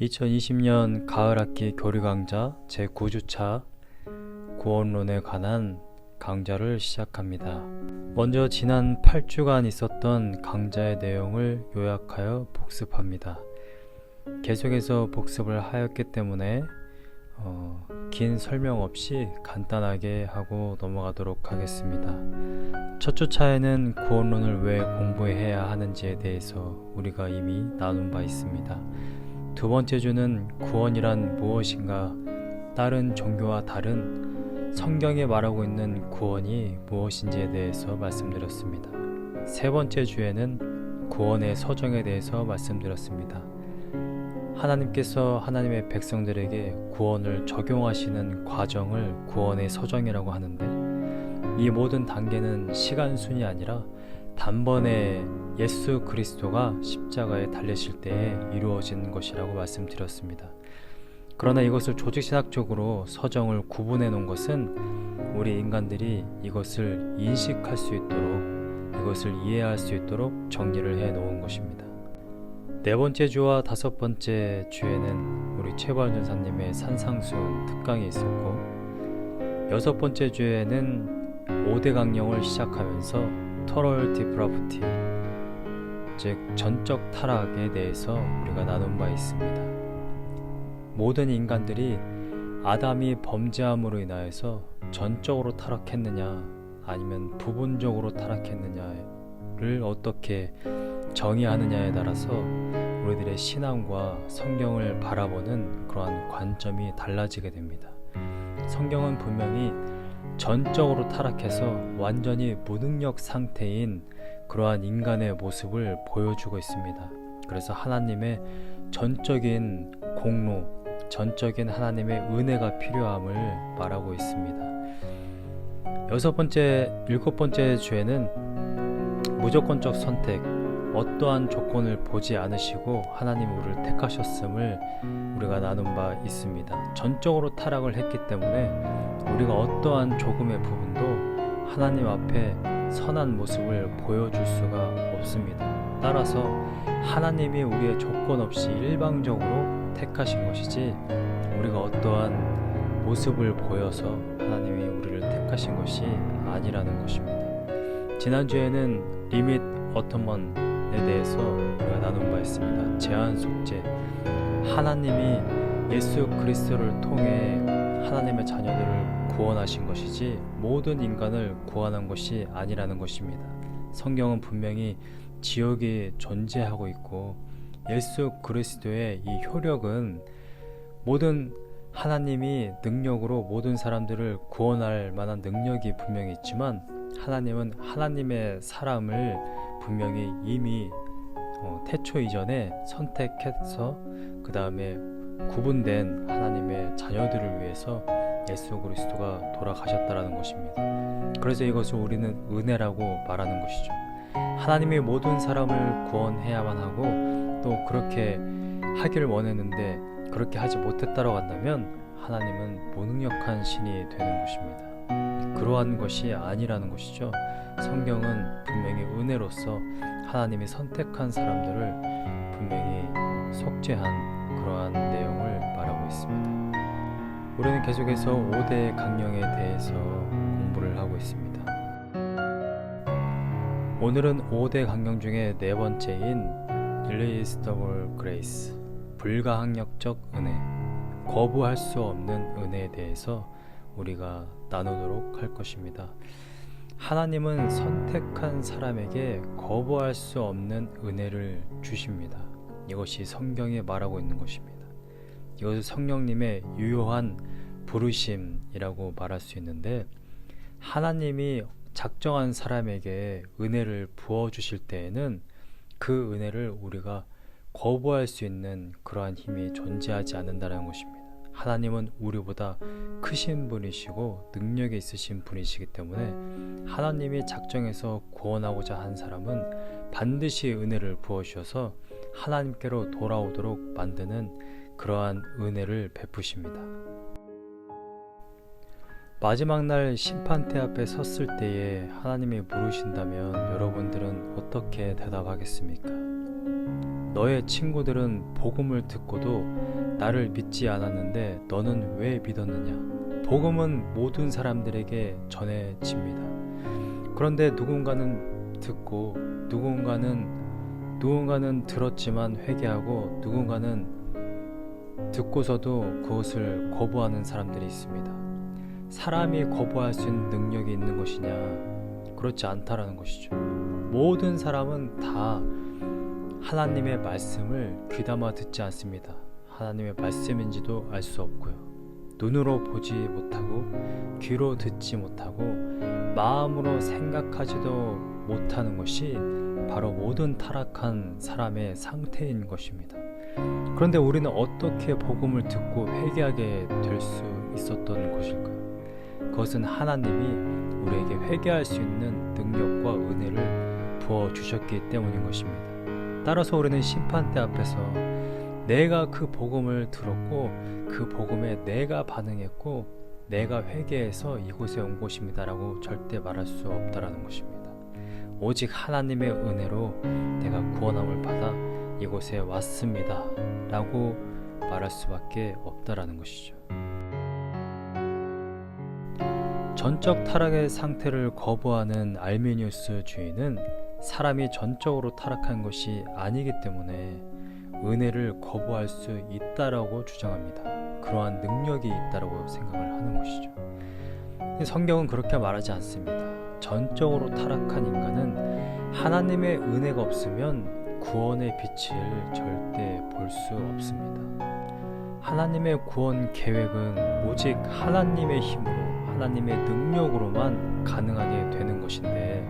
2020년 가을학기 교리강좌 제9주차 구원론에 관한 강좌를 시작합니다. 먼저 지난 8주간 있었던 강좌의 내용을 요약하여 복습합니다. 계속해서 복습을 하였기 때문에 긴 설명 없이 간단하게 하고 넘어가도록 하겠습니다. 첫 주차에는 구원론을 왜 공부해야 하는지에 대해서 우리가 이미 나눈 바 있습니다. 두 번째 주는 구원이란 무엇인가, 다른 종교와 다른 성경에 말하고 있는 구원이 무엇인지에 대해서 말씀드렸습니다. 세 번째 주에는 구원의 서정에 대해서 말씀드렸습니다. 하나님께서 하나님의 백성들에게 구원을 적용하시는 과정을 구원의 서정이라고 하는데, 이 모든 단계는 시간순이 아니라 단번에 예수 그리스도가 십자가에 달리실 때에 이루어진 것이라고 말씀드렸습니다. 그러나 이것을 조직신학적으로 서정을 구분해 놓은 것은 우리 인간들이 이것을 인식할 수 있도록, 이것을 이해할 수 있도록 정리를 해 놓은 것입니다. 네 번째 주와 다섯 번째 주에는 우리 최보환 전사님의 산상수훈 특강이 있었고, 여섯 번째 주에는 5대 강령을 시작하면서 토럴 디프라프티, 즉 전적 타락에 대해서 우리가 나눈 바 있습니다. 모든 인간들이 아담이 범죄함으로 인하여서 전적으로 타락했느냐 아니면 부분적으로 타락했느냐를 어떻게 정의하느냐에 따라서 우리들의 신앙과 성경을 바라보는 그러한 관점이 달라지게 됩니다. 성경은 분명히 전적으로 타락해서 완전히 무능력 상태인 그러한 인간의 모습을 보여주고 있습니다. 그래서 하나님의 전적인 공로, 전적인 하나님의 은혜가 필요함을 말하고 있습니다. 일곱 번째 주에는 무조건적 선택, 어떠한 조건을 보지 않으시고 하나님이 우리를 택하셨음을 우리가 나눈 바 있습니다. 전적으로 타락을 했기 때문에 우리가 어떠한 조금의 부분도 하나님 앞에 선한 모습을 보여줄 수가 없습니다. 따라서 하나님이 우리의 조건 없이 일방적으로 택하신 것이지, 우리가 어떠한 모습을 보여서 하나님이 우리를 택하신 것이 아니라는 것입니다. 지난주에는 리밋 어텀먼에 대해서 우리가 나눈 바 있습니다. 제한 속죄, 하나님이 예수 그리스도를 통해 하나님의 자녀들을 구원하신 것이지 모든 인간을 구원한 것이 아니라는 것입니다. 성경은 분명히 지옥이 존재하고 있고, 예수 그리스도의 이 효력은 모든 하나님이 능력으로 모든 사람들을 구원할 만한 능력이 분명히 있지만, 하나님은 하나님의 사람을 분명히 이미 태초 이전에 선택해서 그 다음에 구분된 하나님의 자녀들을 위해서 예수 그리스도가 돌아가셨다라는 것입니다. 그래서 이것을 우리는 은혜라고 말하는 것이죠. 하나님이 모든 사람을 구원해야만 하고 또 그렇게 하기를 원했는데 그렇게 하지 못했다라고 한다면 하나님은 무능력한 신이 되는 것입니다. 그러한 것이 아니라는 것이죠. 성경은 분명히 은혜로서 하나님이 선택한 사람들을 분명히 속죄한 그러한 내용을 말하고 있습니다. 우리는 계속해서 5대 강령에 대해서 공부를 하고 있습니다. 오늘은 5대 강령 중에 네 번째인 irresistible grace, 불가항력적 은혜, 거부할 수 없는 은혜에 대해서 우리가 나누도록 할 것입니다. 하나님은 선택한 사람에게 거부할 수 없는 은혜를 주십니다. 이것이 성경에 말하고 있는 것입니다. 이것을 성령님의 유효한 부르심이라고 말할 수 있는데, 하나님이 작정한 사람에게 은혜를 부어주실 때에는 그 은혜를 우리가 거부할 수 있는 그러한 힘이 존재하지 않는다는 것입니다. 하나님은 우리보다 크신 분이시고 능력이 있으신 분이시기 때문에 하나님이 작정해서 구원하고자 한 사람은 반드시 은혜를 부어주셔서 하나님께로 돌아오도록 만드는 그러한 은혜를 베푸십니다. 마지막 날 심판대 앞에 섰을 때에 하나님이 물으신다면 여러분들은 어떻게 대답하겠습니까? 너의 친구들은 복음을 듣고도 나를 믿지 않았는데 너는 왜 믿었느냐? 복음은 모든 사람들에게 전해집니다. 그런데 누군가는 듣고 누군가는 들었지만 회개하고 누군가는 듣고서도 그것을 거부하는 사람들이 있습니다. 사람이 거부할 수 있는 능력이 있는 것이냐? 그렇지 않다라는 것이죠. 모든 사람은 다 하나님의 말씀을 귀담아 듣지 않습니다. 하나님의 말씀인지도 알 수 없고요. 눈으로 보지 못하고 귀로 듣지 못하고 마음으로 생각하지도 못하는 것이 바로 모든 타락한 사람의 상태인 것입니다. 그런데 우리는 어떻게 복음을 듣고 회개하게 될 수 있었던 것일까요? 그것은 하나님이 우리에게 회개할 수 있는 능력과 은혜를 부어주셨기 때문인 것입니다. 따라서 우리는 심판대 앞에서 내가 그 복음을 들었고 그 복음에 내가 반응했고 내가 회개해서 이곳에 온 것입니다 라고 절대 말할 수 없다라는 것입니다. 오직 하나님의 은혜로 내가 구원함을 받아 이곳에 왔습니다 라고 말할 수밖에 없다라는 것이죠. 전적 타락의 상태를 거부하는 알미니우스 주의는 사람이 전적으로 타락한 것이 아니기 때문에 은혜를 거부할 수 있다라고 주장합니다. 그러한 능력이 있다라고 생각을 하는 것이죠. 성경은 그렇게 말하지 않습니다. 전적으로 타락한 인간은 하나님의 은혜가 없으면 구원의 빛을 절대 볼 수 없습니다. 하나님의 구원 계획은 오직 하나님의 힘으로 하나님의 능력으로만 가능하게 되는 것인데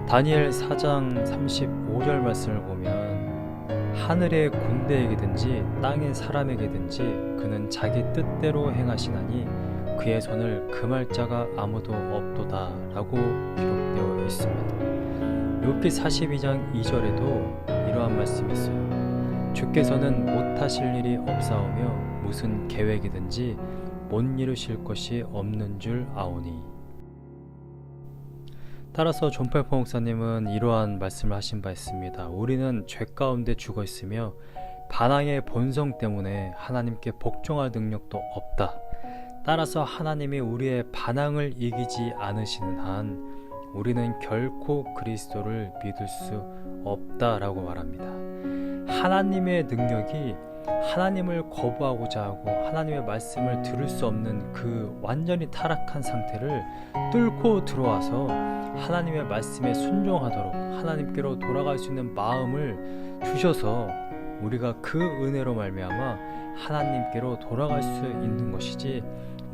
다니엘 4장 35절 말씀을 보면 하늘의 군대에게든지 땅의 사람에게든지 그는 자기 뜻대로 행하시나니 그의 손을 금할 자가 아무도 없도다 라고 기록되어 있습니다. 욥기 42장 2절에도 이러한 말씀이 있어요. 주께서는 못하실 일이 없사오며 무슨 계획이든지 못 이루실 것이 없는 줄 아오니. 따라서 존 펠퍼 목사님은 이러한 말씀을 하신 바 있습니다. 우리는 죄 가운데 죽어 있으며 반항의 본성 때문에 하나님께 복종할 능력도 없다. 따라서 하나님이 우리의 반항을 이기지 않으시는 한 우리는 결코 그리스도를 믿을 수 없다라고 말합니다. 하나님의 능력이 하나님을 거부하고자 하고 하나님의 말씀을 들을 수 없는 그 완전히 타락한 상태를 뚫고 들어와서 하나님의 말씀에 순종하도록 하나님께로 돌아갈 수 있는 마음을 주셔서 우리가 그 은혜로 말미암아 하나님께로 돌아갈 수 있는 것이지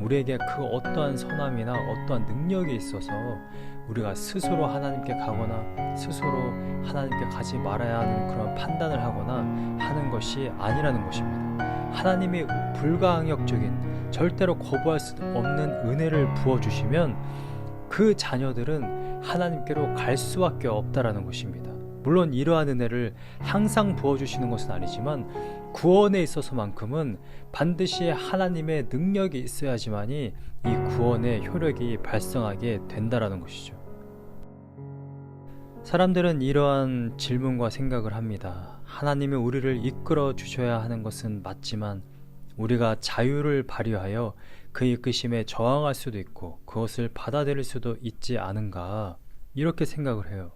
우리에게 그 어떠한 선함이나 어떠한 능력이 있어서 우리가 스스로 하나님께 가거나 스스로 하나님께 가지 말아야 하는 그런 판단을 하거나 하는 것이 아니라는 것입니다. 하나님이 불가항력적인 절대로 거부할 수 없는 은혜를 부어주시면 그 자녀들은 하나님께로 갈 수밖에 없다라는 것입니다. 물론 이러한 은혜를 항상 부어주시는 것은 아니지만 구원에 있어서만큼은 반드시 하나님의 능력이 있어야지만이 이 구원의 효력이 발생하게 된다라는 것이죠. 사람들은 이러한 질문과 생각을 합니다. 하나님이 우리를 이끌어 주셔야 하는 것은 맞지만 우리가 자유를 발휘하여 그 이끄심에 저항할 수도 있고 그것을 받아들일 수도 있지 않은가 이렇게 생각을 해요.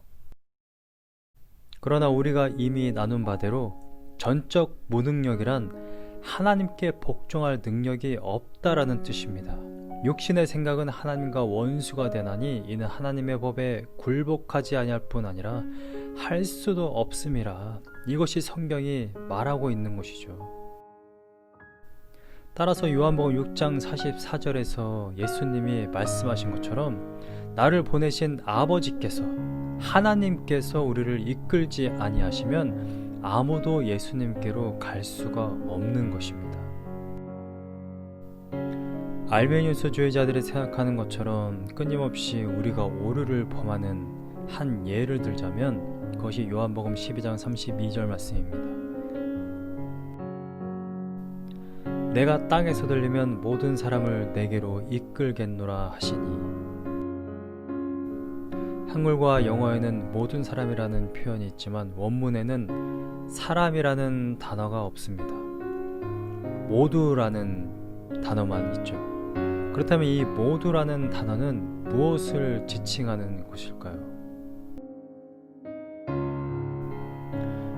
그러나 우리가 이미 나눈 바대로 전적 무능력이란 하나님께 복종할 능력이 없다라는 뜻입니다. 육신의 생각은 하나님과 원수가 되나니 이는 하나님의 법에 굴복하지 아니할 뿐 아니라 할 수도 없음이라. 이것이 성경이 말하고 있는 것이죠. 따라서 요한복음 6장 44절에서 예수님이 말씀하신 것처럼 나를 보내신 아버지께서 하나님께서 우리를 이끌지 아니하시면 아무도 예수님께로 갈 수가 없는 것입니다. 알메니우스주의자들이 생각하는 것처럼 끊임없이 우리가 오류를 범하는 한 예를 들자면 그것이 요한복음 12장 32절 말씀입니다. 내가 땅에서 들리면 모든 사람을 내게로 이끌겠노라 하시니. 한글과 영어에는 모든 사람이라는 표현이 있지만 원문에는 사람이라는 단어가 없습니다. 모두라는 단어만 있죠. 그렇다면 이 모두라는 단어는 무엇을 지칭하는 것일까요?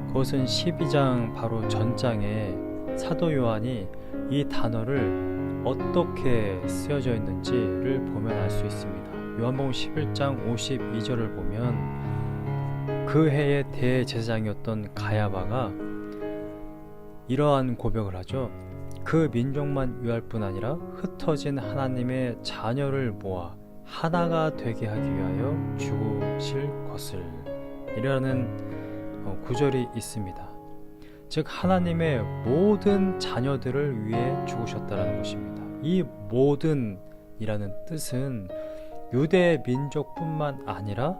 그것은 12장 바로 전장에 사도 요한이 이 단어를 어떻게 쓰여져 있는지를 보면 알 수 있습니다. 요한복음 11장 52절을 보면 그 해의 대제사장이었던 가야바가 이러한 고백을 하죠. 그 민족만 위할 뿐 아니라 흩어진 하나님의 자녀를 모아 하나가 되게 하기 위하여 죽으실 것을, 이라는 구절이 있습니다. 즉 하나님의 모든 자녀들을 위해 죽으셨다는 것입니다. 이 모든 이라는 뜻은 유대 민족뿐만 아니라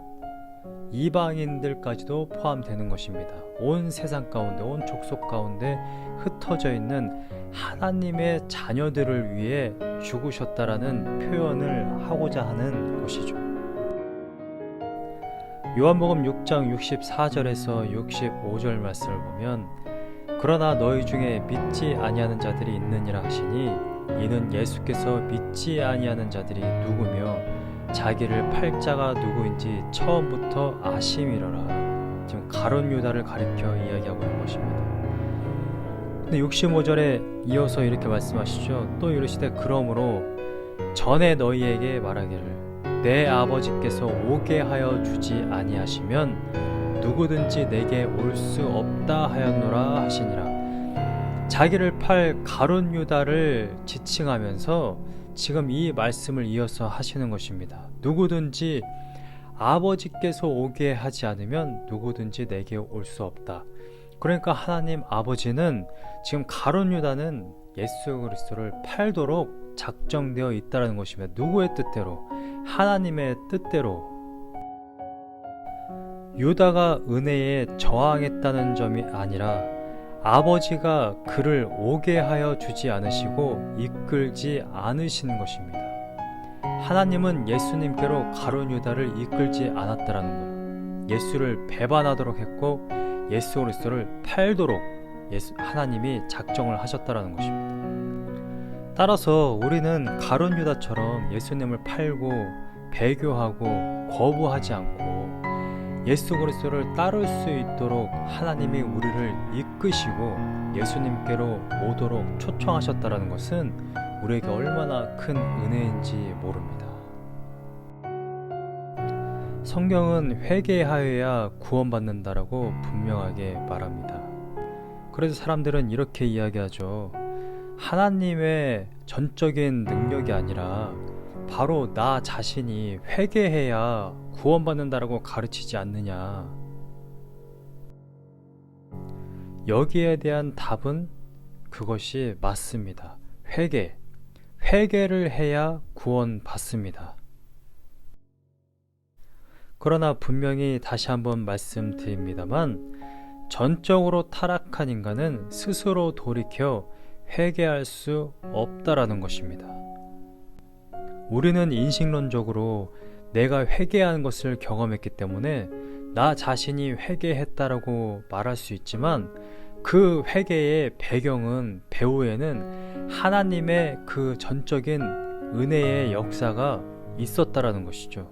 이방인들까지도 포함되는 것입니다. 온 세상 가운데, 온 족속 가운데 흩어져 있는 하나님의 자녀들을 위해 죽으셨다라는 표현을 하고자 하는 것이죠. 요한복음 6장 64절에서 65절 말씀을 보면 그러나 너희 중에 믿지 아니하는 자들이 있느니라 하시니 이는 예수께서 믿지 아니하는 자들이 누구며 자기를 팔 자가 누구인지 처음부터 아심이러라. 지금 가룟 유다를 가리켜 이야기하고 있는 것입니다. 근데 65절에 이어서 이렇게 말씀하시죠. 또 이르시되 그러므로 전에 너희에게 말하기를 내 아버지께서 오게 하여 주지 아니하시면 누구든지 내게 올 수 없다 하였노라 하시니라. 자기를 팔 가룟 유다를 지칭하면서 지금 이 말씀을 이어서 하시는 것입니다. 누구든지 아버지께서 오게 하지 않으면 누구든지 내게 올 수 없다. 그러니까 하나님 아버지는 지금 가룟 유다는 예수 그리스도를 팔도록 작정되어 있다는 것입니다. 누구의 뜻대로? 하나님의 뜻대로. 유다가 은혜에 저항했다는 점이 아니라 아버지가 그를 오게 하여 주지 않으시고 이끌지 않으시는 것입니다. 하나님은 예수님께로 가룟 유다를 이끌지 않았다라는 거예요. 예수를 배반하도록 했고 예수 그리스도를 팔도록 하나님이 작정을 하셨다라는 것입니다. 따라서 우리는 가룟 유다처럼 예수님을 팔고 배교하고 거부하지 않고 예수 그리스도를 따를 수 있도록 하나님이 우리를 이끄시고 예수님께로 오도록 초청하셨다는 것은 우리에게 얼마나 큰 은혜인지 모릅니다. 성경은 회개하여야 구원받는다라고 분명하게 말합니다. 그래서 사람들은 이렇게 이야기하죠. 하나님의 전적인 능력이 아니라 바로 나 자신이 회개해야 구원받는다라고 가르치지 않느냐. 여기에 대한 답은 그것이 맞습니다. 회개를 해야 구원받습니다. 그러나 분명히 다시 한번 말씀드립니다만 전적으로 타락한 인간은 스스로 돌이켜 회개할 수 없다라는 것입니다. 우리는 인식론적으로 내가 회개하는 것을 경험했기 때문에 나 자신이 회개했다라고 말할 수 있지만 그 회개의 배후에는 하나님의 그 전적인 은혜의 역사가 있었다라는 것이죠.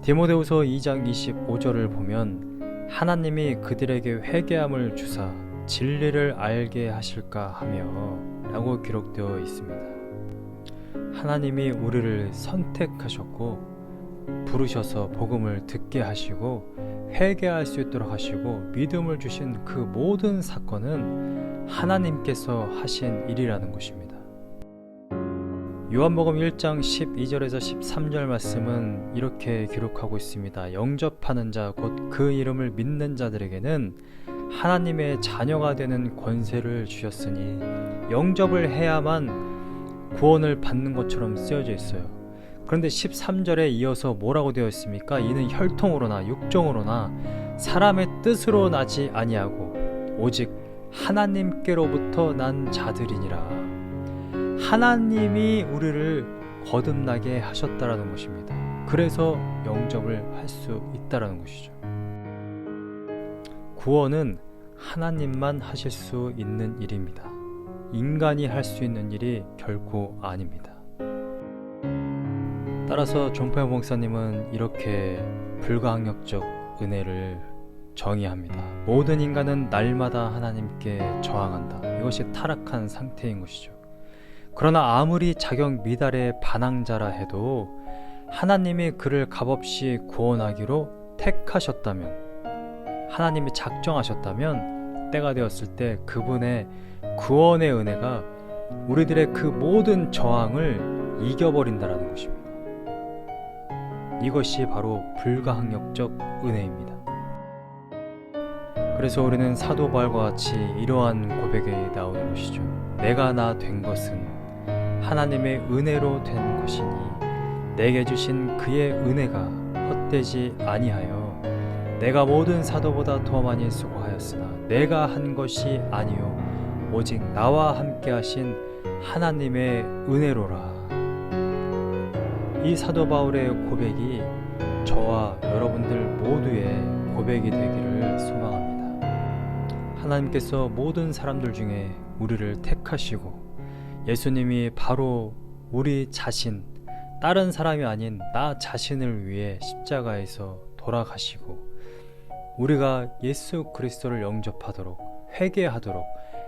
디모데후서 2장 25절을 보면 하나님이 그들에게 회개함을 주사 진리를 알게 하실까 하며 라고 기록되어 있습니다. 하나님이 우리를 선택하셨고 부르셔서 복음을 듣게 하시고 회개할 수 있도록 하시고 믿음을 주신 그 모든 사건은 하나님께서 하신 일이라는 것입니다. 요한복음 1장 12절에서 13절 말씀은 이렇게 기록하고 있습니다. 영접하는 자 곧 그 이름을 믿는 자들에게는 하나님의 자녀가 되는 권세를 주셨으니 영접을 해야만 구원을 받는 것처럼 쓰여져 있어요. 그런데 13절에 이어서 뭐라고 되어 있습니까? 이는 혈통으로나 육정으로나 사람의 뜻으로 나지 아니하고 오직 하나님께로부터 난 자들이니라. 하나님이 우리를 거듭나게 하셨다라는 것입니다. 그래서 영접을 할 수 있다라는 것이죠. 구원은 하나님만 하실 수 있는 일입니다. 인간이 할 수 있는 일이 결코 아닙니다. 따라서 존 포연 목사님은 이렇게 불가항력적 은혜를 정의합니다. 모든 인간은 날마다 하나님께 저항한다. 이것이 타락한 상태인 것이죠. 그러나 아무리 자격 미달의 반항자라 해도 하나님이 그를 값없이 구원하기로 택하셨다면, 하나님이 작정하셨다면 때가 되었을 때 그분의 구원의 은혜가 우리들의 그 모든 저항을 이겨버린다라는 것입니다. 이것이 바로 불가항력적 은혜입니다. 그래서 우리는 사도 바울과 같이 이러한 고백이 나오는 것이죠. 내가 나 된 것은 하나님의 은혜로 된 것이니 내게 주신 그의 은혜가 헛되지 아니하여 내가 모든 사도보다 더 많이 수고하였으나 내가 한 것이 아니요 오직 나와 함께 하신 하나님의 은혜로라. 이 사도 바울의 고백이 저와 여러분들 모두의 고백이 되기를 소망합니다. 하나님께서 모든 사람들 중에 우리를 택하시고 예수님이 바로 우리 자신, 다른 사람이 아닌 나 자신을 위해 십자가에서 돌아가시고 우리가 예수 그리스도를 영접하도록, 회개하도록,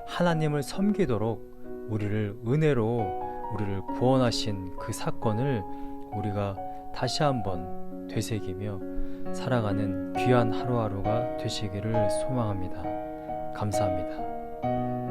하나님을 섬기도록 우리를 은혜로 우리를 구원하신 그 사건을 우리가 다시 한번 되새기며 살아가는 귀한 하루하루가 되시기를 소망합니다. 감사합니다.